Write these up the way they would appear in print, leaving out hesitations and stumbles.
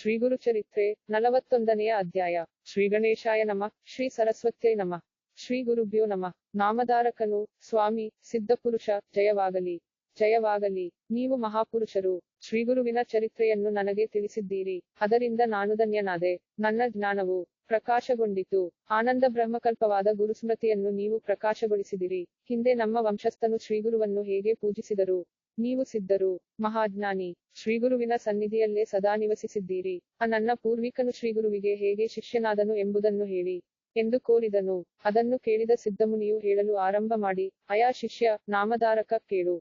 ಶ್ರೀಗುರು ಚರಿತ್ರೆ 41ನೆಯ ಅಧ್ಯಾಯ. ಶ್ರೀ ಗಣೇಶಾಯ ನಮಃ. ಶ್ರೀ ಸರಸ್ವತ್ಯೈ ನಮಃ. ಶ್ರೀ ಗುರುಭ್ಯೋ ನಮಃ. ನಾಮಧಾರಕನು ಸ್ವಾಮಿ ಸಿದ್ಧಪುರುಷ ಜಯವಾಗಲಿ ಜಯವಾಗಲಿ. ನೀವು ಮಹಾಪುರುಷರು. ಶ್ರೀಗುರುವಿನ ಚರಿತ್ರೆಯನ್ನು ನನಗೆ ತಿಳಿಸಿದ್ದೀರಿ. ಅದರಿಂದ ನಾನು ಧನ್ಯನಾದೆ. ನನ್ನ ಜ್ಞಾನವು ಪ್ರಕಾಶಗೊಂಡಿತು. ಆನಂದ ಬ್ರಹ್ಮಕಲ್ಪವಾದ ಗುರುಸ್ಮೃತಿಯನ್ನು ನೀವು ಪ್ರಕಾಶಗೊಳಿಸಿದಿರಿ. ಹಿಂದೆ ನಮ್ಮ ವಂಶಸ್ಥನು ಶ್ರೀಗುರುವನ್ನು ಹೇಗೆ ಪೂಜಿಸಿದರು. ನೀವು ಸಿದ್ಧರು, ಮಹಾಜ್ಞಾನಿ, ಶ್ರೀಗುರುವಿನ ಸನ್ನಿಧಿಯಲ್ಲೇ ಸದಾ ನಿವಸಿಸಿದ್ದೀರಿ. ನನ್ನ ಪೂರ್ವಿಕನು ಶ್ರೀಗುರುವಿಗೆ ಹೇಗೆ ಶಿಷ್ಯನಾದನು ಎಂಬುದನ್ನು ಹೇಳಿ ಎಂದು ಕೋರಿದನು. ಅದನ್ನು ಕೇಳಿದ ಸಿದ್ಧಮುನಿಯು ಹೇಳಲು ಆರಂಭ ಮಾಡಿ, ಅಯಾ ಶಿಷ್ಯ ನಾಮಧಾರಕ, ಕೇಳು.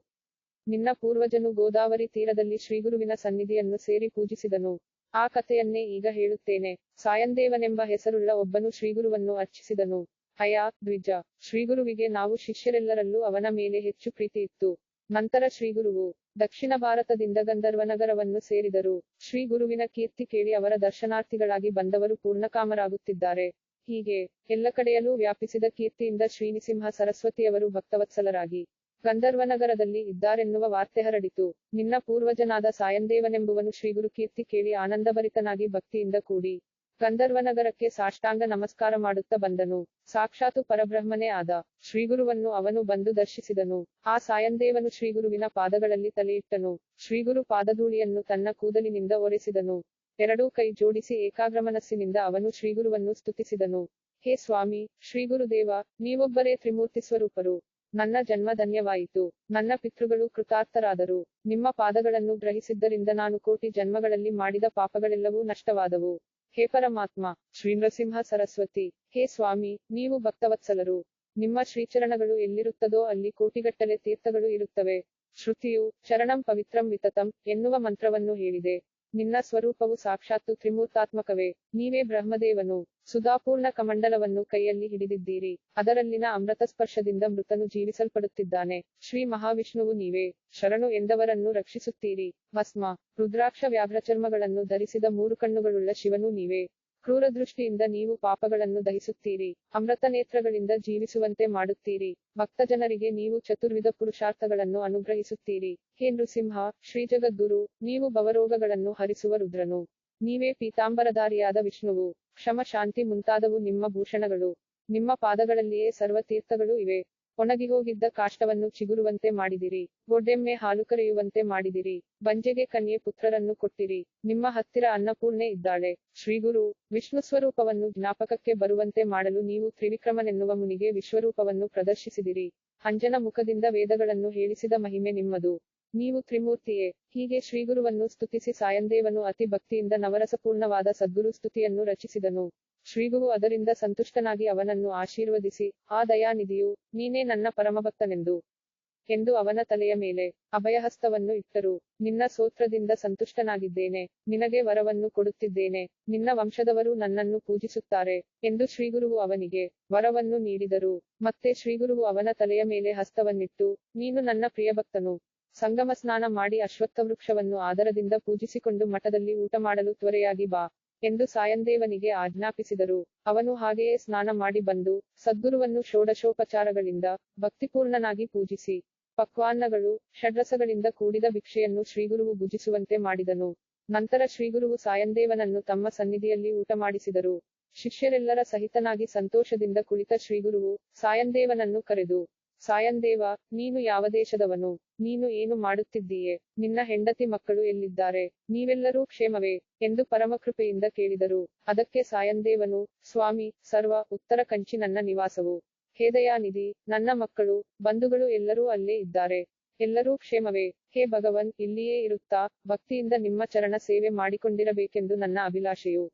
ನಿನ್ನ ಪೂರ್ವಜನು ಗೋದಾವರಿ ತೀರದಲ್ಲಿ ಶ್ರೀಗುರುವಿನ ಸನ್ನಿಧಿಯನ್ನು ಸೇರಿ ಪೂಜಿಸಿದನು. ಆ ಕಥೆಯನ್ನೇ ಈಗ ಹೇಳುತ್ತೇನೆ. ಸಾಯಂದೇವನೆಂಬ ಹೆಸರುಳ್ಳ ಒಬ್ಬನು ಶ್ರೀಗುರುವನ್ನು ಅರ್ಚಿಸಿದನು. ಅಯಾ ದ್ವಿಜ, ಶ್ರೀಗುರುವಿಗೆ ನಾವು ಶಿಷ್ಯರೆಲ್ಲರಲ್ಲೂ ಅವನ ಮೇಲೆ ಹೆಚ್ಚು ಪ್ರೀತಿ ಇತ್ತು. ನಂತರ ಶ್ರೀಗುರುವು ದಕ್ಷಿಣ ಭಾರತದಿಂದ ಗಂಧರ್ವನಗರವನ್ನು ಸೇರಿದರು. ಶ್ರೀ ಗುರುವಿನ ಕೀರ್ತಿ ಕೇಳಿ ಅವರ ದರ್ಶನಾರ್ಥಿಗಳಾಗಿ ಬಂದವರು ಪೂರ್ಣಕಾಮರಾಗುತ್ತಿದ್ದಾರೆ. ಹೀಗೆ ಎಲ್ಲ ಕಡೆಯಲ್ಲೂ ವ್ಯಾಪಿಸಿದ ಕೀರ್ತಿಯಿಂದ ಶ್ರೀನಿಸಿಂಹ ಸರಸ್ವತಿಯವರು ಭಕ್ತವತ್ಸಲರಾಗಿ ಗಂಧರ್ವನಗರದಲ್ಲಿ ಇದ್ದಾರೆನ್ನುವ ವಾರ್ತೆ ಹರಡಿತು. ನಿನ್ನ ಪೂರ್ವಜನಾದ ಸಾಯಂದೇವನೆಂಬುವನು ಶ್ರೀಗುರು ಕೀರ್ತಿ ಕೇಳಿ ಆನಂದಭರಿತನಾಗಿ ಭಕ್ತಿಯಿಂದ ಕೂಡಿ ಗಂಧರ್ವನಗರಕ್ಕೆ ಸಾಷ್ಟಾಂಗ ನಮಸ್ಕಾರ ಮಾಡುತ್ತಾ ಬಂದನು. ಸಾಕ್ಷಾತ್ತು ಪರಬ್ರಹ್ಮನೇ ಆದ ಶ್ರೀಗುರುವನ್ನು ಅವನು ಬಂದು ದರ್ಶಿಸಿದನು. ಆ ಸಾಯಂದೇವನು ಶ್ರೀಗುರುವಿನ ಪಾದಗಳಲ್ಲಿ ತಲೆಯಿಟ್ಟನು. ಶ್ರೀಗುರು ಪಾದಧೂಳಿಯನ್ನು ತನ್ನ ಕೂದಲಿನಿಂದ ಒರೆಸಿದನು. ಎರಡೂ ಕೈ ಜೋಡಿಸಿ ಏಕಾಗ್ರಮನಸ್ಸಿನಿಂದ ಅವನು ಶ್ರೀಗುರುವನ್ನು ಸ್ತುತಿಸಿದನು. ಹೇ ಸ್ವಾಮಿ, ಶ್ರೀಗುರುದೇವ, ನೀವೊಬ್ಬರೇ ತ್ರಿಮೂರ್ತಿ ಸ್ವರೂಪರು. ನನ್ನ ಜನ್ಮ ಧನ್ಯವಾಯಿತು. ನನ್ನ ಪಿತೃಗಳು ಕೃತಾರ್ಥರಾದರು. ನಿಮ್ಮ ಪಾದಗಳನ್ನು ಗ್ರಹಿಸಿದ್ದರಿಂದ ನಾನು ಕೋಟಿ ಜನ್ಮಗಳಲ್ಲಿ ಮಾಡಿದ ಪಾಪಗಳೆಲ್ಲವೂ ನಷ್ಟವಾದವು. ಹೇ ಪರಮಾತ್ಮ ಶ್ರೀ ನೃಸಿಂಹ ಸರಸ್ವತಿ, ಹೇ ಸ್ವಾಮಿ, ನೀವು ಭಕ್ತವತ್ಸಲರು. ನಿಮ್ಮ ಶ್ರೀಚರಣಗಳು ಎಲ್ಲಿರುತ್ತದೋ ಅಲ್ಲಿ ಕೋಟಿಗಟ್ಟಲೆ ತೀರ್ಥಗಳು ಇರುತ್ತವೆ. ಶ್ರುತಿಯು ಚರಣಂ ಪವಿತ್ರಂ ವಿತತಂ ಎನ್ನುವ ಮಂತ್ರವನ್ನು ಹೇಳಿದೆ. ನಿನ್ನ ಸ್ವರೂಪವು ಸಾಕ್ಷಾತ್ತು ತ್ರಿಮೂರ್ತಾತ್ಮಕವೇ. ನೀವೇ ಬ್ರಹ್ಮದೇವನು. ಸುಧಾಪೂರ್ಣ ಕಮಂಡಲವನ್ನು ಕೈಯಲ್ಲಿ ಹಿಡಿದಿದ್ದೀರಿ. ಅದರಲ್ಲಿನ ಅಮೃತಸ್ಪರ್ಶದಿಂದ ಮೃತನು ಜೀವಿಸಲ್ಪಡುತ್ತಿದ್ದಾನೆ. ಶ್ರೀ ಮಹಾವಿಷ್ಣುವು ನೀವೇ. ಶರಣು ಎಂದವರನ್ನು ರಕ್ಷಿಸುತ್ತೀರಿ. ಭಸ್ಮ ರುದ್ರಾಕ್ಷ ವ್ಯಾಘ್ರಚರ್ಮಗಳನ್ನು ಧರಿಸಿದ ಮೂರು ಕಣ್ಣುಗಳುಳ್ಳ ಶಿವನು ನೀವೇ. ಕ್ರೂರದೃಷ್ಟಿಯಿಂದ ನೀವು ಪಾಪಗಳನ್ನು ದಹಿಸುತ್ತೀರಿ. ಅಮೃತ ನೇತ್ರಗಳಿಂದ ಜೀವಿಸುವಂತೆ ಮಾಡುತ್ತೀರಿ. ಭಕ್ತಜನರಿಗೆ ನೀವು ಚತುರ್ವಿಧ ಪುರುಷಾರ್ಥಗಳನ್ನು ಅನುಗ್ರಹಿಸುತ್ತೀರಿ. ಹೇ ನೃಸಿಂಹ, ಶ್ರೀ ಜಗದ್ಗುರು, ನೀವು ಭವರೋಗಗಳನ್ನು ಹರಿಸುವ ರುದ್ರನು. ನೀವೇ ಪೀತಾಂಬರಧಾರಿಯಾದ ವಿಷ್ಣುವು. ಕ್ಷಮ ಶಾಂತಿ ಮುಂತಾದವು ನಿಮ್ಮ ಭೂಷಣಗಳು. ನಿಮ್ಮ ಪಾದಗಳಲ್ಲಿಯೇ ಸರ್ವ ತೀರ್ಥಗಳು ಇವೆ. ಒಣಗಿಹೋಗಿದ್ದ ಕಾಷ್ಟವನ್ನು ಚಿಗುರುವಂತೆ ಮಾಡಿದಿರಿ. ಗೊಡ್ಡೆಮ್ಮೆ ಹಾಲು ಕರೆಯುವಂತೆ ಮಾಡಿದಿರಿ. ಬಂಜೆಗೆ ಕನ್ಯೆ ಪುತ್ರರನ್ನು ಕೊಟ್ಟಿರಿ. ನಿಮ್ಮ ಹತ್ತಿರ ಅನ್ನಪೂರ್ಣೆ ಇದ್ದಾಳೆ. ಶ್ರೀಗುರು ವಿಷ್ಣು ಸ್ವರೂಪವನ್ನು ಜ್ಞಾಪಕಕ್ಕೆ ಬರುವಂತೆ ಮಾಡಲು ನೀವು ತ್ರಿವಿಕ್ರಮನೆನ್ನುವ ಮುನಿಗೆ ವಿಶ್ವರೂಪವನ್ನು ಪ್ರದರ್ಶಿಸಿದಿರಿ. ಅಂಜನ ಮುಖದಿಂದ ವೇದಗಳನ್ನು ಹೇಳಿಸಿದ ಮಹಿಮೆ ನಿಮ್ಮದು. ನೀವು ತ್ರಿಮೂರ್ತಿಯೇ. ಹೀಗೆ ಶ್ರೀಗುರುವನ್ನು ಸ್ತುತಿಸಿ ಸಾಯಂದೇವನು ಅತಿ ಭಕ್ತಿಯಿಂದ ನವರಸಪೂರ್ಣವಾದ ಸದ್ಗುರು ಸ್ತುತಿಯನ್ನು ರಚಿಸಿದನು. ಶ್ರೀಗುರು ಅದರಿಂದ ಸಂತುಷ್ಟನಾಗಿ ಅವನನ್ನು ಆಶೀರ್ವದಿಸಿ, ಆ ದಯಾನಿಧಿಯು ನೀನೇ ನನ್ನ ಪರಮಭಕ್ತನೆಂದು ಎಂದು ಅವನ ತಲೆಯ ಮೇಲೆ ಅಭಯಹಸ್ತವನ್ನು ಇಟ್ಟರು. ನಿನ್ನ ಸ್ತೋತ್ರದಿಂದ ಸಂತುಷ್ಟನಾಗಿದ್ದೇನೆ. ನಿನಗೆ ವರವನ್ನು ಕೊಡುತ್ತಿದ್ದೇನೆ. ನಿನ್ನ ವಂಶದವರು ನನ್ನನ್ನು ಪೂಜಿಸುತ್ತಾರೆ ಎಂದು ಶ್ರೀಗುರುವು ಅವನಿಗೆ ವರವನ್ನು ನೀಡಿದರು. ಮತ್ತೆ ಶ್ರೀಗುರುವು ಅವನ ತಲೆಯ ಮೇಲೆ ಹಸ್ತವನ್ನಿಟ್ಟು, ನೀನು ನನ್ನ ಪ್ರಿಯಭಕ್ತನು. ಸಂಗಮ ಸ್ನಾನ ಮಾಡಿ ಅಶ್ವತ್ಥವೃಕ್ಷವನ್ನು ಆದರದಿಂದ ಪೂಜಿಸಿಕೊಂಡು ಮಠದಲ್ಲಿ ಊಟ ಮಾಡಲು ತ್ವರೆಯಾಗಿ ಬಾ ಎಂದು ಸಾಯಂದೇವನಿಗೆ ಆಜ್ಞಾಪಿಸಿದರು. ಅವನು ಹಾಗೆಯೇ ಸ್ನಾನ ಮಾಡಿ ಬಂದು ಸದ್ಗುರುವನ್ನು ಷೋಡಶೋಪಚಾರಗಳಿಂದ ಭಕ್ತಿಪೂರ್ಣನಾಗಿ ಪೂಜಿಸಿ ಪಕ್ವಾನ್ನಗಳು ಷಡ್ರಸಗಳಿಂದ ಕೂಡಿದ ಭಿಕ್ಷೆಯನ್ನು ಶ್ರೀಗುರುವು ಭುಜಿಸುವಂತೆ ಮಾಡಿದನು. ನಂತರ ಶ್ರೀಗುರುವು ಸಾಯಂದೇವನನ್ನು ತಮ್ಮ ಸನ್ನಿಧಿಯಲ್ಲಿ ಊಟ ಮಾಡಿಸಿದರು. ಶಿಷ್ಯರೆಲ್ಲರ ಸಹಿತನಾಗಿ ಸಂತೋಷದಿಂದ ಕುಳಿತ ಶ್ರೀಗುರುವು ಸಾಯಂದೇವನನ್ನು ಕರೆದು, ಸಾಯಂದೇವ, ನೀನು ಯಾವ ದೇಶದವನು? ನೀನು ಏನು ಮಾಡುತ್ತಿದ್ದೀಯೆ? ನಿನ್ನ ಹೆಂಡತಿ ಮಕ್ಕಳು ಎಲ್ಲಿದ್ದಾರೆ? ನೀವೆಲ್ಲರೂ ಕ್ಷೇಮವೇ ಎಂದು ಪರಮಕೃಪೆಯಿಂದ ಕೇಳಿದರು. ಅದಕ್ಕೆ ಸಾಯಂದೇವನು, ಸ್ವಾಮಿ, ಸರ್ವ ಉತ್ತರ ಕಂಚಿ ನನ್ನ ನಿವಾಸವು. ಹೇ ದಯಾನಿಧಿ, ನನ್ನ ಮಕ್ಕಳು ಬಂಧುಗಳು ಎಲ್ಲರೂ ಅಲ್ಲೇ ಇದ್ದಾರೆ. ಎಲ್ಲರೂ ಕ್ಷೇಮವೇ. ಹೇ ಭಗವನ್, ಇಲ್ಲಿಯೇ ಇರುತ್ತಾ ಭಕ್ತಿಯಿಂದ ನಿಮ್ಮ ಚರಣ ಸೇವೆ ಮಾಡಿಕೊಂಡಿರಬೇಕೆಂದು ನನ್ನ ಅಭಿಲಾಷೆಯು.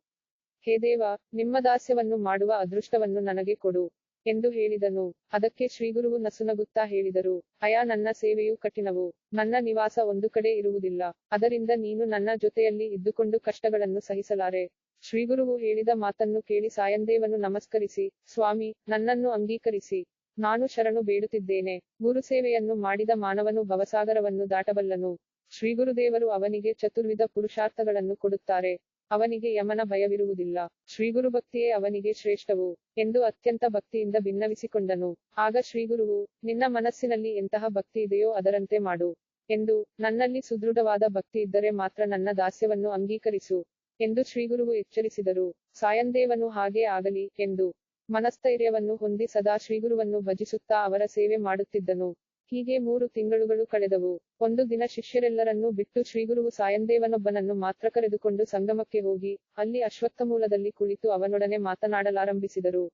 ಹೇ ದೇವ, ನಿಮ್ಮ ದಾಸ್ಯವನ್ನು ಮಾಡುವ ಅದೃಷ್ಟವನ್ನು ನನಗೆ ಕೊಡು ಎಂದು ಹೇಳಿದನು. ಅದಕ್ಕೆ ಶ್ರೀಗುರುವು ನಸುನಗುತ್ತಾ ಹೇಳಿದರು, ಅಯಾ ನನ್ನ ಸೇವೆಯು ಕಠಿಣವು. ನನ್ನ ನಿವಾಸ ಒಂದು ಕಡೆ ಇರುವುದಿಲ್ಲ. ಅದರಿಂದ ನೀನು ನನ್ನ ಜೊತೆಯಲ್ಲಿ ಇದ್ದುಕೊಂಡು ಕಷ್ಟಗಳನ್ನು ಸಹಿಸಲಾರೆ. ಶ್ರೀಗುರುವು ಹೇಳಿದ ಮಾತನ್ನು ಕೇಳಿ ಸಾಯಂದೇವನು ನಮಸ್ಕರಿಸಿ, ಸ್ವಾಮಿ, ನನ್ನನ್ನು ಅಂಗೀಕರಿಸಿ. ನಾನು ಶರಣು ಬೇಡುತ್ತಿದ್ದೇನೆ. ಗುರುಸೇವೆಯನ್ನು ಮಾಡಿದ ಮಾನವನು ಭವಸಾಗರವನ್ನು ದಾಟಬಲ್ಲನು. ಶ್ರೀಗುರುದೇವರು ಅವನಿಗೆ ಚತುರ್ವಿಧ ಪುರುಷಾರ್ಥಗಳನ್ನು ಕೊಡುತ್ತಾರೆ. ಅವನಿಗೆ ಯಮನ ಭಯವಿರುವುದಿಲ್ಲ. ಶ್ರೀಗುರುಭಕ್ತಿಯೇ ಅವನಿಗೆ ಶ್ರೇಷ್ಠವು ಎಂದು ಅತ್ಯಂತ ಭಕ್ತಿಯಿಂದ ಭಿನ್ನವಿಸಿಕೊಂಡನು. ಆಗ ಶ್ರೀಗುರುವು, ನಿನ್ನ ಮನಸ್ಸಿನಲ್ಲಿ ಎಂತಹ ಭಕ್ತಿ ಇದೆಯೋ ಅದರಂತೆ ಮಾಡು ಎಂದು, ನನ್ನಲ್ಲಿ ಸುದೃಢವಾದ ಭಕ್ತಿ ಇದ್ದರೆ ಮಾತ್ರ ನನ್ನ ದಾಸ್ಯವನ್ನು ಅಂಗೀಕರಿಸು ಎಂದು ಶ್ರೀಗುರುವು ಎಚ್ಚರಿಸಿದರು. ಸಾಯಂದೇವನು ಹಾಗೇ ಆಗಲಿ ಎಂದು ಮನಸ್ಥೈರ್ಯವನ್ನು ಹೊಂದಿ ಸದಾ ಶ್ರೀಗುರುವನ್ನು ಭಜಿಸುತ್ತಾ ಅವರ ಸೇವೆ ಮಾಡುತ್ತಿದ್ದನು. ಹೀಗೆ 3 ತಿಂಗಳುಗಳು ಕಳೆದವು. ಒಂದು ದಿನ ಶಿಷ್ಯರೆಲ್ಲರನ್ನೂ ಬಿಟ್ಟು ಶ್ರೀಗುರುವು ಸಾಯಂದೇವನೊಬ್ಬನನ್ನು ಮಾತ್ರ ಕರೆದುಕೊಂಡು ಸಂಗಮಕ್ಕೆ ಹೋಗಿ, ಅಲ್ಲಿ ಅಶ್ವತ್ಥಮೂಲದಲ್ಲಿ ಕುಳಿತು ಅವನೊಡನೆ ಮಾತನಾಡಲಾರಂಭಿಸಿದರು.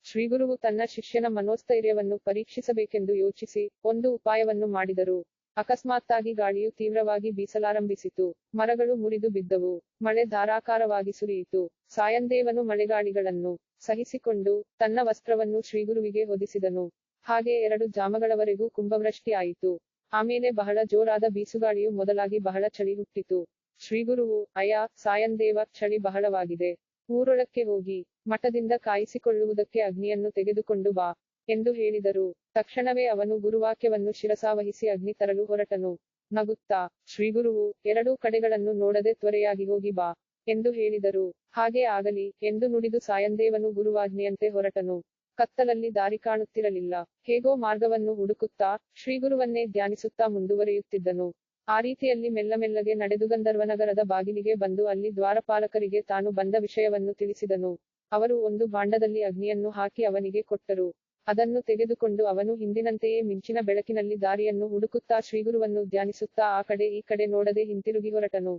ಶ್ರೀಗುರುವು ತನ್ನ ಶಿಷ್ಯನ ಮನೋಸ್ಥೈರ್ಯವನ್ನು ಪರೀಕ್ಷಿಸಬೇಕೆಂದು ಯೋಚಿಸಿ, ಒಂದು ಉಪಾಯವನ್ನು ಮಾಡಿದರು. ಅಕಸ್ಮಾತ್ತಾಗಿ ಗಾಳಿಯು ತೀವ್ರವಾಗಿ ಬೀಸಲಾರಂಭಿಸಿತು. ಮರಗಳು ಮುರಿದು ಬಿದ್ದವು. ಮಳೆ ಧಾರಾಕಾರವಾಗಿ ಸುರಿಯಿತು. ಸಾಯಂದೇವನು ಮಳೆಗಾಳಿಗಳನ್ನು ಸಹಿಸಿಕೊಂಡು, ತನ್ನ ವಸ್ತ್ರವನ್ನು ಶ್ರೀಗುರುವಿಗೆ ಹೊದಿಸಿದನು. ಹಾಗೆ 2 ಜಾಮಗಳವರೆಗೂ ಕುಂಭವೃಷ್ಟಿ ಆಯಿತು. ಆಮೇಲೆ ಬಹಳ ಜೋರಾದ ಬೀಸುಗಾಳಿಯು ಮೊದಲಾಗಿ ಬಹಳ ಚಳಿ ಹುಟ್ಟಿತು. ಶ್ರೀಗುರುವು, ಅಯ್ಯ ಸಾಯಂದೇವ, ಚಳಿ ಬಹಳವಾಗಿದೆ. ಊರೊಳಕ್ಕೆ ಹೋಗಿ ಮಠದಿಂದ ಕಾಯಿಸಿಕೊಳ್ಳುವುದಕ್ಕೆ ಅಗ್ನಿಯನ್ನು ತೆಗೆದುಕೊಂಡು ಬಾ ಎಂದು ಹೇಳಿದರು. ತಕ್ಷಣವೇ ಅವನು ಗುರುವಾಕ್ಯವನ್ನು ಶಿರಸಾವಹಿಸಿ ಅಗ್ನಿ ತರಲು ಹೊರಟನು. ನಗುತ್ತಾ, ಶ್ರೀಗುರುವು, 2 ಕಡೆಗಳನ್ನು ನೋಡದೆ ತ್ವರೆಯಾಗಿ ಹೋಗಿ ಬಾ ಎಂದು ಹೇಳಿದರು. ಹಾಗೆ ಆಗಲಿ ಎಂದು ನುಡಿದು ಸಾಯಂದೇವನು ಗುರುವಾಜ್ಞೆಯಂತೆ ಹೊರಟನು. ಕತ್ತಲಲ್ಲಿ ದಾರಿ ಕಾಣುತ್ತಿರಲಿಲ್ಲ. ಹೇಗೋ ಮಾರ್ಗವನ್ನು ಹುಡುಕುತ್ತಾ, ಶ್ರೀಗುರುವನ್ನೇ ಧ್ಯಾನಿಸುತ್ತಾ ಮುಂದುವರಿಯುತ್ತಿದ್ದನು. ಆ ರೀತಿಯಲ್ಲಿ ಮೆಲ್ಲಮೆಲ್ಲಗೆ ನಡೆದು ಗಂಧರ್ವನಗರದ ಬಾಗಿಲಿಗೆ ಬಂದು ಅಲ್ಲಿ ದ್ವಾರಪಾಲಕರಿಗೆ ತಾನು ಬಂದ ವಿಷಯವನ್ನು ತಿಳಿಸಿದನು. ಅವರು ಒಂದು ಭಾಂಡದಲ್ಲಿ ಅಗ್ನಿಯನ್ನು ಹಾಕಿ ಅವನಿಗೆ ಕೊಟ್ಟರು. ಅದನ್ನು ತೆಗೆದುಕೊಂಡು ಅವನು ಹಿಂದಿನಂತೆಯೇ ಮಿಂಚಿನ ಬೆಳಕಿನಲ್ಲಿ ದಾರಿಯನ್ನು ಹುಡುಕುತ್ತಾ ಶ್ರೀಗುರುವನ್ನು ಧ್ಯಾನಿಸುತ್ತಾ ಆ ಕಡೆ ಈ ಕಡೆ ನೋಡದೆ ಹಿಂತಿರುಗಿ ಹೊರಟನು.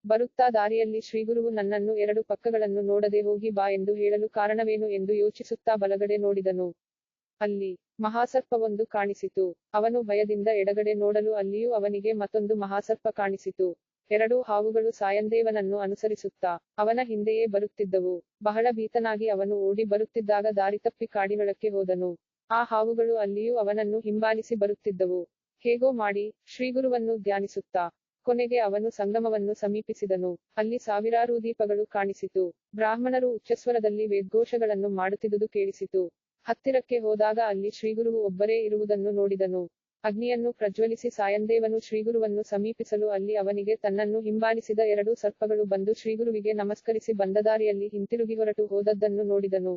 ಬರುತ್ತಾ ದಾರಿಯಲ್ಲಿ ಶ್ರೀಗುರುವು ನನ್ನನ್ನು 2 ಪಕ್ಕಗಳನ್ನು ನೋಡದೆ ಹೋಗಿ ಬಾ ಎಂದು ಹೇಳಲು ಕಾರಣವೇನು ಎಂದು ಯೋಚಿಸುತ್ತಾ ಬಲಗಡೆ ನೋಡಿದನು. ಅಲ್ಲಿ ಮಹಾಸರ್ಪವೊಂದು ಕಾಣಿಸಿತು. ಅವನು ಭಯದಿಂದ ಎಡಗಡೆ ನೋಡಲು ಅಲ್ಲಿಯೂ ಅವನಿಗೆ ಮತ್ತೊಂದು ಮಹಾಸರ್ಪ ಕಾಣಿಸಿತು. 2 ಹಾವುಗಳು ಸಾಯಂದೇವನನ್ನು ಅನುಸರಿಸುತ್ತಾ ಅವನ ಹಿಂದೆಯೇ ಬರುತ್ತಿದ್ದವು. ಬಹಳ ಭೀತನಾಗಿ ಅವನು ಓಡಿ ಬರುತ್ತಿದ್ದಾಗ ದಾರಿ ತಪ್ಪಿ ಕಾಡಿನೊಳಕ್ಕೆ ಹೋದನು. ಆ ಹಾವುಗಳು ಅಲ್ಲಿಯೂ ಅವನನ್ನು ಹಿಂಬಾಲಿಸಿ ಬರುತ್ತಿದ್ದವು. ಹೇಗೋ ಮಾಡಿ ಶ್ರೀಗುರುವನ್ನು ಧ್ಯಾನಿಸುತ್ತಾ ಕೊನೆಗೆ ಅವನು ಸಂಗಮವನ್ನು ಸಮೀಪಿಸಿದನು. ಅಲ್ಲಿ ಸಾವಿರಾರು ದೀಪಗಳು ಕಾಣಿಸಿತು. ಬ್ರಾಹ್ಮಣರು ಉಚ್ಚಸ್ವರದಲ್ಲಿ ವೇದ್ಘೋಷಗಳನ್ನು ಮಾಡುತ್ತಿದ್ದುದು ಕೇಳಿಸಿತು. ಹತ್ತಿರಕ್ಕೆ ಹೋದಾಗ ಅಲ್ಲಿ ಶ್ರೀಗುರುವು ಒಬ್ಬರೇ ಇರುವುದನ್ನು ನೋಡಿದನು. ಅಗ್ನಿಯನ್ನು ಪ್ರಜ್ವಲಿಸಿ ಸಾಯಂದೇವನು ಶ್ರೀಗುರುವನ್ನು ಸಮೀಪಿಸಲು ಅಲ್ಲಿ ಅವನಿಗೆ ತನ್ನನ್ನು ಹಿಂಬಾಲಿಸಿದ 2 ಸರ್ಪಗಳು ಬಂದು ಶ್ರೀಗುರುವಿಗೆ ನಮಸ್ಕರಿಸಿ ಬಂದ ದಾರಿಯಲ್ಲಿ ಹಿಂತಿರುಗಿ ಹೊರಟು ಹೋದದ್ದನ್ನು ನೋಡಿದನು.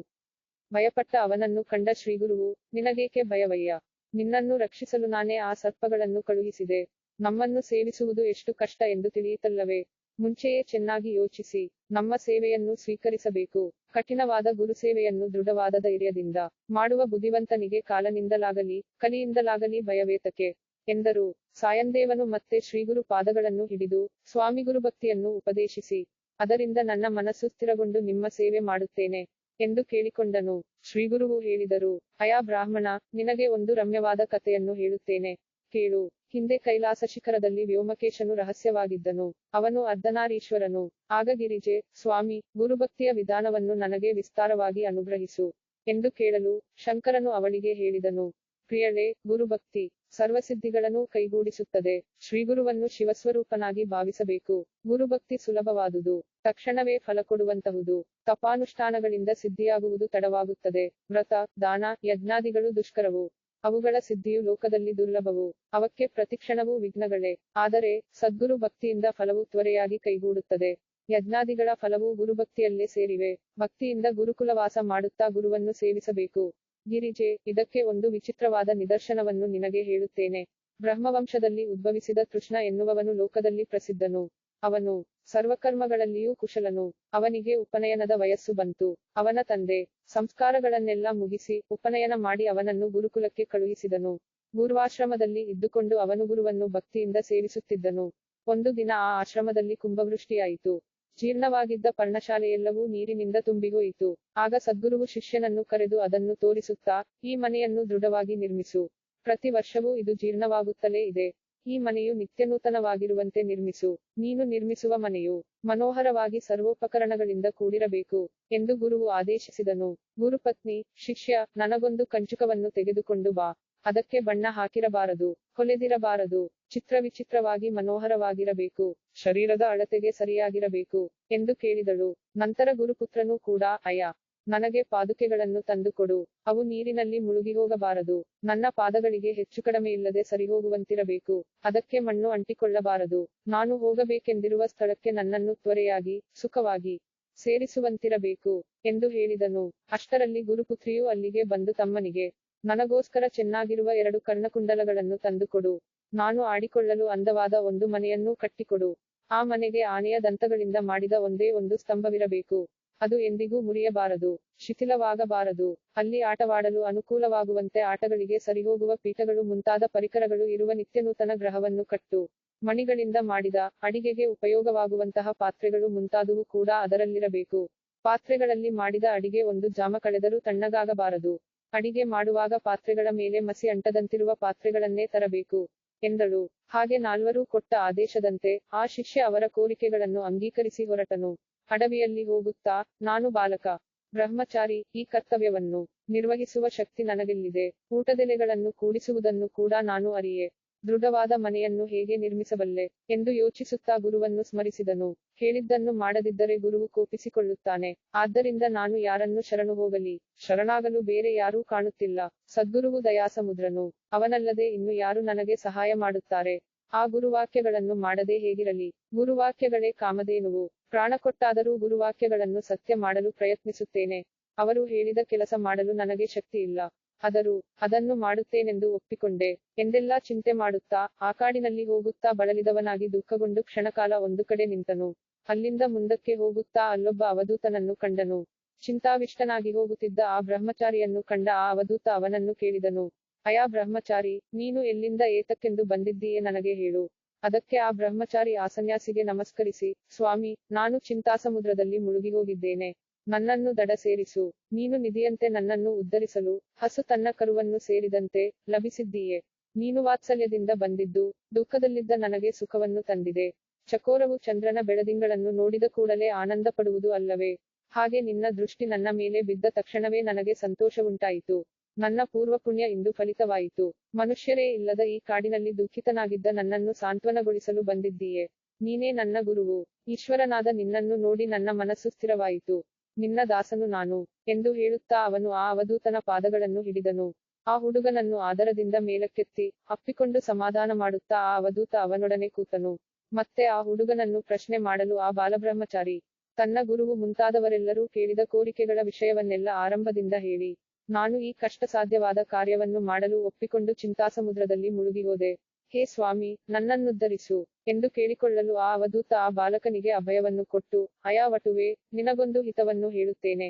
ಭಯಪಟ್ಟ ಅವನನ್ನು ಕಂಡ ಶ್ರೀಗುರುವು, ನಿನಗೇಕೆ ಭಯವಯ್ಯ? ನಿನ್ನನ್ನು ರಕ್ಷಿಸಲು ನಾನೇ ಆ ಸರ್ಪಗಳನ್ನು ಕಳುಹಿಸಿದೆ. ನಮ್ಮನ್ನು ಸೇವಿಸುವುದು ಎಷ್ಟು ಕಷ್ಟ ಎಂದು ತಿಳಿಯಿತಲ್ಲವೇ? ಮುಂಚೆಯೇ ಚೆನ್ನಾಗಿ ಯೋಚಿಸಿ ನಮ್ಮ ಸೇವೆಯನ್ನು ಸ್ವೀಕರಿಸಬೇಕು. ಕಠಿಣವಾದ ಗುರುಸೇವೆಯನ್ನು ದೃಢವಾದ ಧೈರ್ಯದಿಂದ ಮಾಡುವ ಬುದ್ಧಿವಂತನಿಗೆ ಕಾಲನಿಂದಲಾಗಲಿ ಕಲಿಯಿಂದಲಾಗಲಿ ಭಯವೇತಕೆ ಎಂದರು. ಸಾಯಂದೇವನು ಮತ್ತೆ ಶ್ರೀಗುರು ಪಾದಗಳನ್ನು ಹಿಡಿದು, ಸ್ವಾಮಿ ಗುರುಭಕ್ತಿಯನ್ನು ಉಪದೇಶಿಸಿ, ಅದರಿಂದ ನನ್ನ ಮನಸ್ಸು ಸ್ಥಿರಗೊಂಡು ನಿಮ್ಮ ಸೇವೆ ಮಾಡುತ್ತೇನೆ ಎಂದು ಕೇಳಿಕೊಂಡನು. ಶ್ರೀಗುರುವು ಹೇಳಿದರು, ಅಯಾ ಬ್ರಾಹ್ಮಣ, ನಿನಗೆ ಒಂದು ರಮ್ಯವಾದ ಕಥೆಯನ್ನು ಹೇಳುತ್ತೇನೆ, ಕೇಳು. ಹಿಂದೆ ಕೈಲಾಸ ಶಿಖರದಲ್ಲಿ ವ್ಯೋಮಕೇಶನು ರಹಸ್ಯವಾಗಿದ್ದನು. ಅವನು ಅರ್ಧನಾರೀಶ್ವರನು. ಆಗ ಗಿರಿಜೆ, ಸ್ವಾಮಿ, ಗುರುಭಕ್ತಿಯ ವಿಧಾನವನ್ನು ನನಗೆ ವಿಸ್ತಾರವಾಗಿ ಅನುಗ್ರಹಿಸು ಎಂದು ಕೇಳಲು, ಶಂಕರನು ಅವಳಿಗೆ ಹೇಳಿದನು, ಪ್ರಿಯಳೇ, ಗುರುಭಕ್ತಿ ಸರ್ವಸಿದ್ಧಿಗಳನ್ನು ಕೈಗೂಡಿಸುತ್ತದೆ. ಶ್ರೀಗುರುವನ್ನು ಶಿವಸ್ವರೂಪನಾಗಿ ಭಾವಿಸಬೇಕು. ಗುರುಭಕ್ತಿ ಸುಲಭವಾದುದು, ತಕ್ಷಣವೇ ಫಲ ಕೊಡುವಂತಹುದು. ತಪಾನುಷ್ಠಾನಗಳಿಂದ ಸಿದ್ಧಿಯಾಗುವುದು ತಡವಾಗುತ್ತದೆ. ವ್ರತ, ದಾನ, ಯಜ್ಞಾದಿಗಳು ದುಷ್ಕರವು. ಅವುಗಳ ಸಿದ್ಧಿಯು ಲೋಕದಲ್ಲಿ ದುರ್ಲಭವು. ಅವಕ್ಕೆ ಪ್ರತಿಕ್ಷಣವೂ ವಿಘ್ನಗಳೇ. ಆದರೆ ಸದ್ಗುರು ಭಕ್ತಿಯಿಂದ ಫಲವು ತ್ವರೆಯಾಗಿ ಕೈಗೂಡುತ್ತದೆ. ಯಜ್ಞಾದಿಗಳ ಫಲವೂ ಗುರುಭಕ್ತಿಯಲ್ಲೇ ಸೇರಿವೆ. ಭಕ್ತಿಯಿಂದ ಗುರುಕುಲವಾಸ ಮಾಡುತ್ತಾ ಗುರುವನ್ನು ಸೇವಿಸಬೇಕು. ಗಿರಿಜೆ, ಇದಕ್ಕೆ ಒಂದು ವಿಚಿತ್ರವಾದ ನಿದರ್ಶನವನ್ನು ನಿನಗೆ ಹೇಳುತ್ತೇನೆ. ಬ್ರಹ್ಮವಂಶದಲ್ಲಿ ಉದ್ಭವಿಸಿದ ತೃಷ್ಣ ಎನ್ನುವವನು ಲೋಕದಲ್ಲಿ ಪ್ರಸಿದ್ಧನು. ಅವನು ಸರ್ವಕರ್ಮಗಳಲ್ಲಿಯೂ ಕುಶಲನು. ಅವನಿಗೆ ಉಪನಯನದ ವಯಸ್ಸು ಬಂತು. ಅವನ ತಂದೆ ಸಂಸ್ಕಾರಗಳನ್ನೆಲ್ಲ ಮುಗಿಸಿ ಉಪನಯನ ಮಾಡಿ ಅವನನ್ನು ಗುರುಕುಲಕ್ಕೆ ಕಳುಹಿಸಿದನು. ಪೂರ್ವಾಶ್ರಮದಲ್ಲಿ ಇದ್ದುಕೊಂಡು ಅವನು ಗುರುವನ್ನು ಭಕ್ತಿಯಿಂದ ಸೇವಿಸುತ್ತಿದ್ದನು. ಒಂದು ದಿನ ಆ ಆಶ್ರಮದಲ್ಲಿ ಕುಂಭವೃಷ್ಟಿಯಾಯಿತು. ಜೀರ್ಣವಾಗಿದ್ದ ಪರ್ಣಶಾಲೆಯೆಲ್ಲವೂ ನೀರಿನಿಂದ ತುಂಬಿಹೋಯಿತು. ಆಗ ಸದ್ಗುರುವು ಶಿಷ್ಯನನ್ನು ಕರೆದು ಅದನ್ನು ತೋರಿಸುತ್ತಾ, ಈ ಮನೆಯನ್ನು ದೃಢವಾಗಿ ನಿರ್ಮಿಸು. ಪ್ರತಿ ವರ್ಷವೂ ಇದು ಜೀರ್ಣವಾಗುತ್ತಲೇ ಇದೆ. ಈ ಮನೆಯು ನಿತ್ಯನೂತನವಾಗಿರುವಂತೆ ನಿರ್ಮಿಸು. ನೀನು ನಿರ್ಮಿಸುವ ಮನೆಯು ಮನೋಹರವಾಗಿ ಸರ್ವೋಪಕರಣಗಳಿಂದ ಕೂಡಿರಬೇಕು ಎಂದು ಗುರುವು ಆದೇಶಿಸಿದನು. ಗುರುಪತ್ನಿ, ಶಿಷ್ಯ, ನನಗೊಂದು ಕಂಚುಕವನ್ನು ತೆಗೆದುಕೊಂಡು ಬಾ. ಅದಕ್ಕೆ ಬಣ್ಣ ಹಾಕಿರಬಾರದು, ಹೊಲೆದಿರಬಾರದು, ಚಿತ್ರವಿಚಿತ್ರವಾಗಿ ಮನೋಹರವಾಗಿರಬೇಕು, ಶರೀರದ ಅಳತೆಗೆ ಸರಿಯಾಗಿರಬೇಕು ಎಂದು ಕೇಳಿದಳು. ನಂತರ ಗುರುಪುತ್ರನು ಕೂಡ, ಅಯ್ಯ, ನನಗೆ ಪಾದುಕೆಗಳನ್ನು ತಂದುಕೊಡು. ಅವು ನೀರಿನಲ್ಲಿ ಮುಳುಗಿಹೋಗಬಾರದು. ನನ್ನ ಪಾದಗಳಿಗೆ ಹೆಚ್ಚು ಕಡಿಮೆಯಿಲ್ಲದೆ ಸರಿಹೋಗುವಂತಿರಬೇಕು. ಅದಕ್ಕೆ ಮಣ್ಣು ಅಂಟಿಕೊಳ್ಳಬಾರದು. ನಾನು ಹೋಗಬೇಕೆಂದಿರುವ ಸ್ಥಳಕ್ಕೆ ನನ್ನನ್ನು ತ್ವರೆಯಾಗಿ, ಸುಖವಾಗಿ ಸೇರಿಸುವಂತಿರಬೇಕು ಎಂದು ಹೇಳಿದನು. ಅಷ್ಟರಲ್ಲಿ ಗುರುಪುತ್ರಿಯು ಅಲ್ಲಿಗೆ ಬಂದು ತಮ್ಮನಿಗೆ, ನನಗೋಸ್ಕರ ಚೆನ್ನಾಗಿರುವ 2 ಕರ್ಣಕುಂಡಲಗಳನ್ನು ತಂದುಕೊಡು. ನಾನು ಆಡಿಕೊಳ್ಳಲು ಅಂದವಾದ ಒಂದು ಮನೆಯನ್ನೂ ಕಟ್ಟಿಕೊಡು. ಆ ಮನೆಗೆ ಆನೆಯ ದಂತಗಳಿಂದ ಮಾಡಿದ ಒಂದೇ ಒಂದು ಸ್ತಂಭವಿರಬೇಕು. ಅದು ಎಂದಿಗೂ ಮುರಿಯಬಾರದು, ಶಿಥಿಲವಾಗಬಾರದು. ಅಲ್ಲಿ ಆಟವಾಡಲು ಅನುಕೂಲವಾಗುವಂತೆ ಆಟಗಳಿಗೆ ಸರಿಹೋಗುವ ಪೀಠಗಳು ಮುಂತಾದ ಪರಿಕರಗಳು ಇರುವ ನಿತ್ಯನೂತನ ಗೃಹವನ್ನು ಕಟ್ಟು. ಮಣಿಗಳಿಂದ ಮಾಡಿದ, ಅಡಿಗೆಗೆ ಉಪಯೋಗವಾಗುವಂತಹ ಪಾತ್ರೆಗಳು ಮುಂತಾದುವು ಕೂಡ ಅದರಲ್ಲಿರಬೇಕು. ಪಾತ್ರೆಗಳಲ್ಲಿ ಮಾಡಿದ ಅಡಿಗೆ ಒಂದು ಜಾಮ ಕಳೆದರೂ ತಣ್ಣಗಾಗಬಾರದು. ಅಡಿಗೆ ಮಾಡುವಾಗ ಪಾತ್ರೆಗಳ ಮೇಲೆ ಮಸಿ ಅಂಟದಂತಿರುವ ಪಾತ್ರೆಗಳನ್ನೇ ತರಬೇಕು ಎಂದಳು. ಹಾಗೆ ನಾಲ್ವರೂ ಕೊಟ್ಟ ಆದೇಶದಂತೆ ಆ ಶಿಷ್ಯ ಅವರ ಕೋರಿಕೆಗಳನ್ನು ಅಂಗೀಕರಿಸಿ ಹೊರಟನು. ಅಡವಿಯಲ್ಲಿ ಹೋಗುತ್ತಾ, ನಾನು ಬಾಲಕ ಬ್ರಹ್ಮಚಾರಿ, ಈ ಕರ್ತವ್ಯವನ್ನು ನಿರ್ವಹಿಸುವ ಶಕ್ತಿ ನನಗೆಲ್ಲಿದೆ? ಊಟದೆಲೆಗಳನ್ನು ಕೂಡಿಸುವುದನ್ನು ಕೂಡ ನಾನು ಅರಿಯೆ. ದೃಢವಾದ ಮನೆಯನ್ನು ಹೇಗೆ ನಿರ್ಮಿಸಬಲ್ಲೆ ಎಂದು ಯೋಚಿಸುತ್ತಾ ಗುರುವನ್ನು ಸ್ಮರಿಸಿದನು. ಹೇಳಿದ್ದನ್ನು ಮಾಡದಿದ್ದರೆ ಗುರುವು ಕೋಪಿಸಿಕೊಳ್ಳುತ್ತಾನೆ. ಆದ್ದರಿಂದ ನಾನು ಯಾರನ್ನು ಶರಣು ಹೋಗಲಿ? ಶರಣಾಗಲು ಬೇರೆ ಯಾರೂ ಕಾಣುತ್ತಿಲ್ಲ. ಸದ್ಗುರುವು ದಯಾಸಮುದ್ರನು. ಅವನಲ್ಲದೆ ಇನ್ನು ಯಾರು ನನಗೆ ಸಹಾಯ ಮಾಡುತ್ತಾರೆ? ಆ ಗುರುವಾಕ್ಯಗಳನ್ನು ಮಾಡದೆ ಹೇಗಿರಲಿ? ಗುರುವಾಕ್ಯಗಳೇ ಕಾಮಧೇನುವು. ಪ್ರಾಣ ಕೊಟ್ಟಾದರೂ ಗುರುವಾಕ್ಯಗಳನ್ನು ಸತ್ಯ ಮಾಡಲು ಪ್ರಯತ್ನಿಸುತ್ತೇನೆ. ಅವರು ಹೇಳಿದ ಕೆಲಸ ಮಾಡಲು ನನಗೆ ಶಕ್ತಿ ಇಲ್ಲ. ಆದರೂ ಅದನ್ನು ಮಾಡುತ್ತೇನೆಂದು ಒಪ್ಪಿಕೊಂಡೆ ಎಂದೆಲ್ಲ ಚಿಂತೆ ಮಾಡುತ್ತಾ ಆ ಕಾಡಿನಲ್ಲಿ ಹೋಗುತ್ತಾ ಬಳಲಿದವನಾಗಿ ದುಃಖಗೊಂಡು ಕ್ಷಣಕಾಲ ಒಂದು ಕಡೆ ನಿಂತನು. ಅಲ್ಲಿಂದ ಮುಂದಕ್ಕೆ ಹೋಗುತ್ತಾ ಅಲ್ಲೊಬ್ಬ ಅವಧೂತನನ್ನು ಕಂಡನು. ಚಿಂತಾವಿಷ್ಟನಾಗಿ ಹೋಗುತ್ತಿದ್ದ ಆ ಬ್ರಹ್ಮಚಾರಿಯನ್ನು ಕಂಡ ಆ ಅವಧೂತ ಅವನನ್ನು ಕೇಳಿದನು. ಅಯಾ ಬ್ರಹ್ಮಚಾರಿ, ನೀನು ಎಲ್ಲಿಂದ ಏತಕ್ಕೆಂದು ಬಂದಿದ್ದೀಯೆ ನನಗೆ ಹೇಳು. ಅದಕ್ಕೆ ಆ ಬ್ರಹ್ಮಚಾರಿ ಆ ಸನ್ಯಾಸಿಗೆ ನಮಸ್ಕರಿಸಿ, ಸ್ವಾಮಿ, ನಾನು ಚಿಂತಾಸಮುದ್ರದಲ್ಲಿ ಮುಳುಗಿಹೋಗಿದ್ದೇನೆ. ನನ್ನನ್ನು ದಡ ಸೇರಿಸು. ನೀನು ನಿಧಿಯಂತೆ ನನ್ನನ್ನು ಉದ್ಧರಿಸಲು ಹಸು ತನ್ನ ಕರುವನ್ನು ಸೇರಿದಂತೆ ಲಭಿಸಿದ್ದೀಯೆ. ನೀನು ವಾತ್ಸಲ್ಯದಿಂದ ಬಂದಿದ್ದು ದುಃಖದಲ್ಲಿದ್ದ ನನಗೆ ಸುಖವನ್ನು ತಂದಿದೆ. ಚಕೋರವು ಚಂದ್ರನ ಬೆಳದಿಂಗಳನ್ನು ನೋಡಿದ ಕೂಡಲೇ ಆನಂದ ಪಡುವುದು ಅಲ್ಲವೇ? ಹಾಗೆ ನಿನ್ನ ದೃಷ್ಟಿ ನನ್ನ ಮೇಲೆ ಬಿದ್ದ ತಕ್ಷಣವೇ ನನಗೆ ಸಂತೋಷವುಂಟಾಯಿತು. ನನ್ನ ಪೂರ್ವ ಪುಣ್ಯ ಇಂದು ಫಲಿತವಾಯಿತು. ಮನುಷ್ಯರೇ ಇಲ್ಲದ ಈ ಕಾಡಿನಲ್ಲಿ ದುಃಖಿತನಾಗಿದ್ದ ನನ್ನನ್ನು ಸಾಂತ್ವನಗೊಳಿಸಲು ಬಂದಿದ್ದೀಯೆ. ನೀನೇ ನನ್ನ ಗುರುವು. ಈಶ್ವರನಾದ ನಿನ್ನನ್ನು ನೋಡಿ ನನ್ನ ಮನಸ್ಸು ಸ್ಥಿರವಾಯಿತು. ನಿನ್ನ ದಾಸನು ನಾನು ಎಂದು ಹೇಳುತ್ತಾ ಅವನು ಆ ಅವಧೂತನ ಪಾದಗಳನ್ನು ಹಿಡಿದನು. ಆ ಹುಡುಗನನ್ನು ಆದರದಿಂದ ಮೇಲಕ್ಕೆತ್ತಿ ಅಪ್ಪಿಕೊಂಡು ಸಮಾಧಾನ ಮಾಡುತ್ತಾ ಆ ಅವಧೂತ ಅವನೊಡನೆ ಕೂತನು. ಮತ್ತೆ ಆ ಹುಡುಗನನ್ನು ಪ್ರಶ್ನೆ ಮಾಡಲು ಆ ಬಾಲಬ್ರಹ್ಮಚಾರಿ ತನ್ನ ಗುರುವು ಮುಂತಾದವರೆಲ್ಲರೂ ಕೇಳಿದ ಕೋರಿಕೆಗಳ ವಿಷಯವನ್ನೆಲ್ಲ ಆರಂಭದಿಂದ ಹೇಳಿ, ನಾನು ಈ ಕಷ್ಟ ಸಾಧ್ಯವಾದ ಕಾರ್ಯವನ್ನು ಮಾಡಲು ಒಪ್ಪಿಕೊಂಡು ಚಿಂತಾಸಮುದ್ರದಲ್ಲಿ ಮುಳುಗಿಹೋದೆ. ಹೇ ಸ್ವಾಮಿ, ನನ್ನನ್ನುದ್ಧರಿಸು ಎಂದು ಕೇಳಿಕೊಳ್ಳಲು ಆ ಅವಧೂತ ಆ ಬಾಲಕನಿಗೆ ಅಭಯವನ್ನು ಕೊಟ್ಟು, ಅಯಾ ವಟುವೆ, ನಿನಗೊಂದು ಹಿತವನ್ನು ಹೇಳುತ್ತೇನೆ.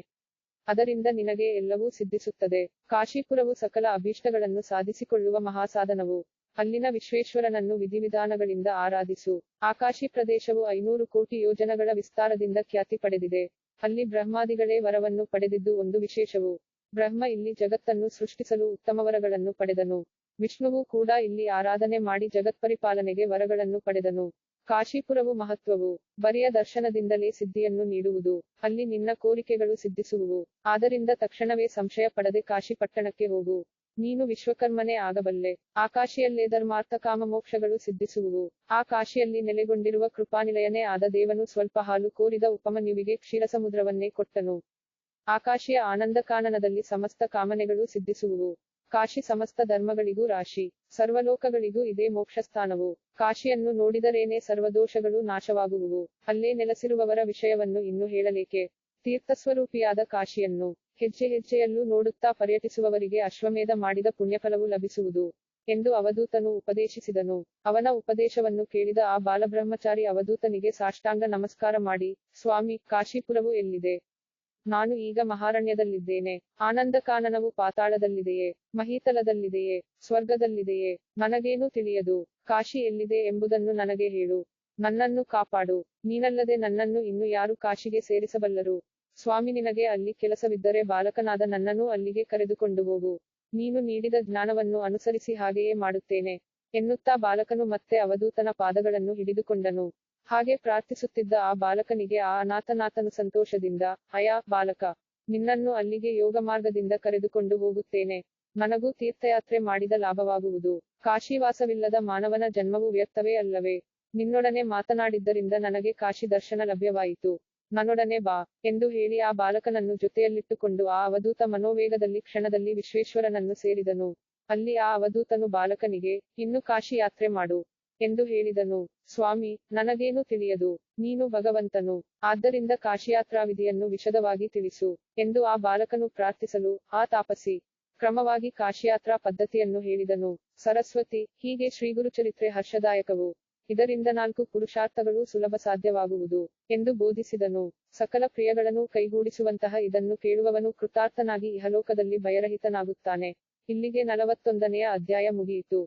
ಅದರಿಂದ ನಿನಗೆ ಎಲ್ಲವೂ ಸಿದ್ಧಿಸುತ್ತದೆ. ಕಾಶೀಪುರವು ಸಕಲ ಅಭೀಷ್ಟಗಳನ್ನು ಸಾಧಿಸಿಕೊಳ್ಳುವ ಮಹಾಸಾಧನವು. ಅಲ್ಲಿನ ವಿಶ್ವೇಶ್ವರನನ್ನು ವಿಧಿವಿಧಾನಗಳಿಂದ ಆರಾಧಿಸು. ಆಕಾಶಿ ಪ್ರದೇಶವು 500 ಕೋಟಿ ಯೋಜನಗಳ ವಿಸ್ತಾರದಿಂದ ಖ್ಯಾತಿ ಪಡೆದಿದೆ. ಅಲ್ಲಿ ಬ್ರಹ್ಮಾದಿಗಳೇ ವರವನ್ನು ಪಡೆದಿದ್ದು ಒಂದು ವಿಶೇಷವು. ಬ್ರಹ್ಮ ಇಲ್ಲಿ ಜಗತ್ತನ್ನು ಸೃಷ್ಟಿಸಲು ಉತ್ತಮ ವರಗಳನ್ನು ಪಡೆದನು. ವಿಷ್ಣುವು ಕೂಡ ಇಲ್ಲಿ ಆರಾಧನೆ ಮಾಡಿ ಜಗತ್ಪರಿಪಾಲನೆಗೆ ವರಗಳನ್ನು ಪಡೆದನು. ಕಾಶೀಪುರವು ಮಹತ್ವವು ಬರಿಯ ದರ್ಶನದಿಂದಲೇ ಸಿದ್ಧಿಯನ್ನು ನೀಡುವುದು. ಅಲ್ಲಿ ನಿನ್ನ ಕೋರಿಕೆಗಳು ಸಿದ್ಧಿಸುವುವು. ಆದ್ದರಿಂದ ತಕ್ಷಣವೇ ಸಂಶಯ ಪಡದೆ ಕಾಶಿ ಪಟ್ಟಣಕ್ಕೆ ಹೋಗು. ನೀನು ವಿಶ್ವಕರ್ಮನೇ ಆಗಬಲ್ಲೆ. ಆಕಾಶಿಯಲ್ಲೇ ಧರ್ಮಾರ್ಥ ಕಾಮಮೋಕ್ಷಗಳು ಸಿದ್ಧಿಸುವುವು. ಆ ಕಾಶಿಯಲ್ಲಿ ನೆಲೆಗೊಂಡಿರುವ ಕೃಪಾನಿಲಯನೇ ಆದ ದೇವನು ಸ್ವಲ್ಪ ಹಾಲು ಕೋರಿದ ಉಪಮನ್ಯುವಿಗೆ ಕ್ಷೀರಸಮುದ್ರವನ್ನೇ ಕೊಟ್ಟನು. ಆಕಾಶಿಯ ಆನಂದಕಾನನದಲ್ಲಿ ಸಮಸ್ತ ಕಾಮನೆಗಳು ಸಿದ್ಧಿಸುವುವು. ಕಾಶಿ ಸಮಸ್ತ ಧರ್ಮಗಳಿಗೂ ರಾಶಿ. ಸರ್ವಲೋಕಗಳಿಗೂ ಇದೇ ಮೋಕ್ಷಸ್ಥಾನವು. ಕಾಶಿಯನ್ನು ನೋಡಿದರೇನೆ ಸರ್ವದೋಷಗಳು ನಾಶವಾಗುವುವು. ಅಲ್ಲೇ ನೆಲೆಸಿರುವವರ ವಿಷಯವನ್ನು ಇನ್ನು ಹೇಳಲೇಕೆ? ತೀರ್ಥಸ್ವರೂಪಿಯಾದ ಕಾಶಿಯನ್ನು ಹೆಜ್ಜೆ ಹೆಜ್ಜೆಯಲ್ಲೂ ನೋಡುತ್ತಾ ಪರ್ಯಟಿಸುವವರಿಗೆ ಅಶ್ವಮೇಧ ಮಾಡಿದ ಪುಣ್ಯಫಲವು ಲಭಿಸುವುದು ಎಂದು ಅವಧೂತನು ಉಪದೇಶಿಸಿದನು. ಅವನ ಉಪದೇಶವನ್ನು ಕೇಳಿದ ಆ ಬಾಲಬ್ರಹ್ಮಚಾರಿ ಅವಧೂತನಿಗೆ ಸಾಷ್ಟಾಂಗ ನಮಸ್ಕಾರ ಮಾಡಿ, ಸ್ವಾಮಿ, ಕಾಶೀಪುರವು ಎಲ್ಲಿದೆ? ನಾನು ಈಗ ಮಹಾರಣ್ಯದಲ್ಲಿದ್ದೇನೆ. ಆನಂದಕಾನನವು ಪಾತಾಳದಲ್ಲಿದೆಯೇ? ಮಹೀತಲದಲ್ಲಿದೆಯೇ? ಸ್ವರ್ಗದಲ್ಲಿದೆಯೇ? ನನಗೇನೂ ತಿಳಿಯದು. ಕಾಶಿ ಎಲ್ಲಿದೆ ಎಂಬುದನ್ನು ನನಗೆ ಹೇಳು. ನನ್ನನ್ನು ಕಾಪಾಡು. ನೀನಲ್ಲದೆ ನನ್ನನ್ನು ಇನ್ನು ಯಾರು ಕಾಶಿಗೆ ಸೇರಿಸಬಲ್ಲರು? ಸ್ವಾಮಿ, ನಿನಗೆ ಅಲ್ಲಿ ಕೆಲಸವಿದ್ದರೆ ಬಾಲಕನಾದ ನನ್ನನ್ನು ಅಲ್ಲಿಗೆ ಕರೆದುಕೊಂಡು ಹೋಗು. ನೀನು ನೀಡಿದ ಜ್ಞಾನವನ್ನು ಅನುಸರಿಸಿ ಹಾಗೆಯೇ ಮಾಡುತ್ತೇನೆ ಎನ್ನುತ್ತಾ ಬಾಲಕನು ಮತ್ತೆ ಅವಧೂತನ ಪಾದಗಳನ್ನು ಹಿಡಿದುಕೊಂಡನು. ಹಾಗೆ ಪ್ರಾರ್ಥಿಸುತ್ತಿದ್ದ ಆ ಬಾಲಕನಿಗೆ ಆ ಅನಾಥನಾಥನು ಸಂತೋಷದಿಂದ, ಅಯಾ ಬಾಲಕ, ನಿನ್ನನ್ನು ಅಲ್ಲಿಗೆ ಯೋಗಮಾರ್ಗದಿಂದ ಕರೆದುಕೊಂಡು ಹೋಗುತ್ತೇನೆ. ನನಗೂ ತೀರ್ಥಯಾತ್ರೆ ಮಾಡಿದ ಲಾಭವಾಗುವುದು. ಕಾಶಿವಾಸವಿಲ್ಲದ ಮಾನವನ ಜನ್ಮವು ವ್ಯರ್ಥವೇ ಅಲ್ಲವೇ? ನಿನ್ನೊಡನೆ ಮಾತನಾಡಿದ್ದರಿಂದ ನನಗೆ ಕಾಶಿ ದರ್ಶನ ಲಭ್ಯವಾಯಿತು. ನನ್ನೊಡನೆ ಬಾ ಎಂದು ಹೇಳಿ ಆ ಬಾಲಕನನ್ನು ಜೊತೆಯಲ್ಲಿಟ್ಟುಕೊಂಡು ಆ ಅವಧೂತ ಮನೋವೇಗದಲ್ಲಿ ಕ್ಷಣದಲ್ಲಿ ವಿಶ್ವೇಶ್ವರನನ್ನು ಸೇರಿದನು. ಅಲ್ಲಿ ಆ ಅವಧೂತನು ಬಾಲಕನಿಗೆ, ಇನ್ನು ಕಾಶಿ ಯಾತ್ರೆ ಮಾಡು ಎಂದು ಹೇಳಿದನು. ಸ್ವಾಮಿ, ನನಗೇನು ತಿಳಿಯದು. ನೀನು ಭಗವಂತನು. ಆದ್ದರಿಂದ ಕಾಶಿಯಾತ್ರಾ ವಿಧಿಯನ್ನು ವಿಶದವಾಗಿ ತಿಳಿಸು ಎಂದು ಆ ಬಾಲಕನು ಪ್ರಾರ್ಥಿಸಲು, ಆ ತಾಪಸಿ ಕ್ರಮವಾಗಿ ಕಾಶಿಯಾತ್ರಾ ಪದ್ಧತಿಯನ್ನು ಹೇಳಿದನು. ಸರಸ್ವತಿ, ಹೀಗೆ ಶ್ರೀಗುರುಚರಿತ್ರೆ ಹರ್ಷದಾಯಕವು. ಇದರಿಂದ 4 ಪುರುಷಾರ್ಥಗಳು ಸುಲಭ ಸಾಧ್ಯವಾಗುವುದು ಎಂದು ಬೋಧಿಸಿದನು. ಸಕಲ ಕ್ರಿಯೆಗಳನ್ನು ಕೈಗೂಡಿಸುವಂತಹ ಇದನ್ನು ಕೇಳುವವನು ಕೃತಾರ್ಥನಾಗಿ ಇಹಲೋಕದಲ್ಲಿ ಭಯರಹಿತನಾಗುತ್ತಾನೆ. ಇಲ್ಲಿಗೆ 41ನೆಯ ಅಧ್ಯಾಯ ಮುಗಿಯಿತು.